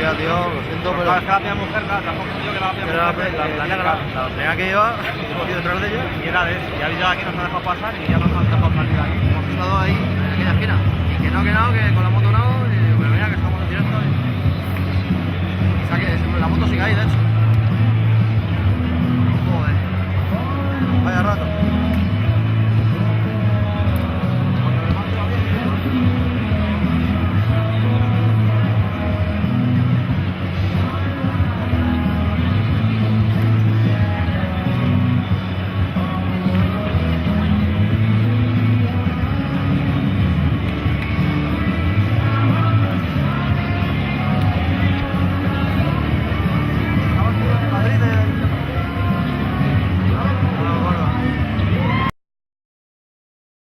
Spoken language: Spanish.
día, tío, lo siento, pero... Claro, es que la pillamos cerca, tampoco yo que la pillamos Era cerca. la negra, la primera que iba, hemos ido detrás de ella. Y era de eso, y ha habido aquí, nos ha dejado pasar y ya nos han dejado salir de aquí. Hemos estado ahí, en aquella esquina. Y que con la moto no, y pero mira que estamos en directo. O sea que la moto sigue ahí, de hecho. Joder. Vaya rato.